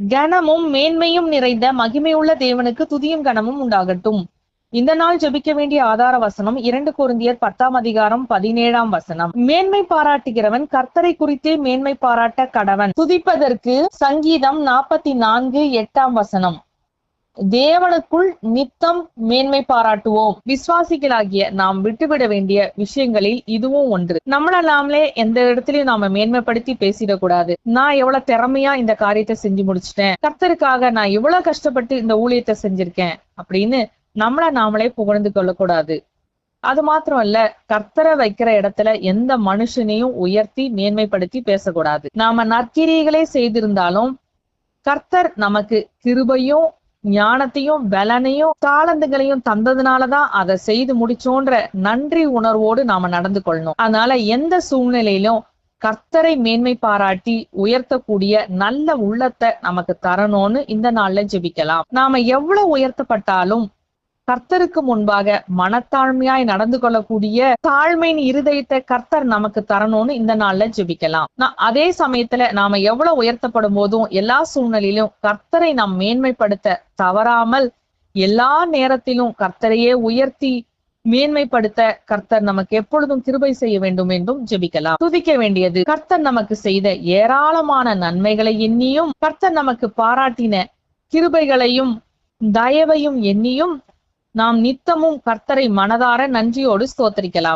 கனமும் மேன்மையும் நிறைந்த மகிமையுள்ள தேவனுக்கு துதியும் கனமும் உண்டாகட்டும். இந்த நாள் ஜெபிக்க வேண்டிய ஆதார வசனம் 2 கொரிந்தியர் 10:17. மேன்மை பாராட்டுகிறவன் கர்த்தரை குறித்தே மேன்மை பாராட்ட கடவன். துதிப்பதற்கு சங்கீதம் 44:8. தேவனுக்குள் நித்தம் மேன்மை பாராட்டுவோம். விசுவாசிகளாகிய நாம் விட்டுவிட வேண்டிய விஷயங்களில் இதுவும் ஒன்று. நம்மள நாமளே எந்த இடத்துலயும் நாம மேன்மைப்படுத்தி பேசிடக்கூடாது. நான் எவ்வளவு திறமையா இந்த காரியத்தை செஞ்சு முடிச்சிட்டேன், கர்த்தருக்காக நான் இவ்வளவு கஷ்டப்பட்டு இந்த ஊழியத்தை செஞ்சிருக்கேன் அப்படின்னு நம்மள நாமளே புகழ்ந்து கொள்ளக்கூடாது. அது மாத்திரமல்ல, கர்த்தரை வைக்கிற இடத்துல எந்த மனுஷனையும் உயர்த்தி மேன்மைப்படுத்தி பேசக்கூடாது. நாம நற்கிரியைகளே செய்திருந்தாலும் கர்த்தர் நமக்கு கிருபையும் ஞானத்தையும் பலனையும் தாளந்துகளையும் தந்ததுனாலதான் அதை செய்து முடிச்சோன்ற நன்றி உணர்வோடு நாம நடந்து கொள்ளணும். அதனால எந்த சூழ்நிலையிலும் கர்த்தரை மேன்மை பாராட்டி உயர்த்தக்கூடிய நல்ல உள்ளத்தை நமக்கு தரணும்னு இந்த நாள்ல ஜெபிக்கலாம். நாம எவ்வளவு உயர்த்தப்பட்டாலும் கர்த்தருக்கு முன்பாக மனத்தாழ்மையாய் நடந்து கொள்ளக்கூடிய தாழ்மையின் இருதயத்தை கர்த்தர் நமக்கு தரணும்னு இந்த நாள்ல ஜெபிக்கலாம். அதே சமயத்துல நாம எவ்வளவு உயர்த்தப்படும் போதும் எல்லா சூழ்நிலையிலும் கர்த்தரை நாம் மேன்மைப்படுத்த தவறாமல் எல்லா நேரத்திலும் கர்த்தரையே உயர்த்தி மேன்மைப்படுத்த கர்த்தர் நமக்கு எப்பொழுதும் கிருபை செய்ய வேண்டும் என்றும் ஜெபிக்கலாம். துதிக்க வேண்டியது கர்த்தர் நமக்கு செய்த ஏராளமான நன்மைகளை எண்ணியும் கர்த்தர் நமக்கு பாராட்டின கிருபைகளையும் தயவையும் எண்ணியும் நாம் நித்தமும் கர்த்தரை மனதார நன்றியோடு ஸ்தோத்திரிக்கலாம்.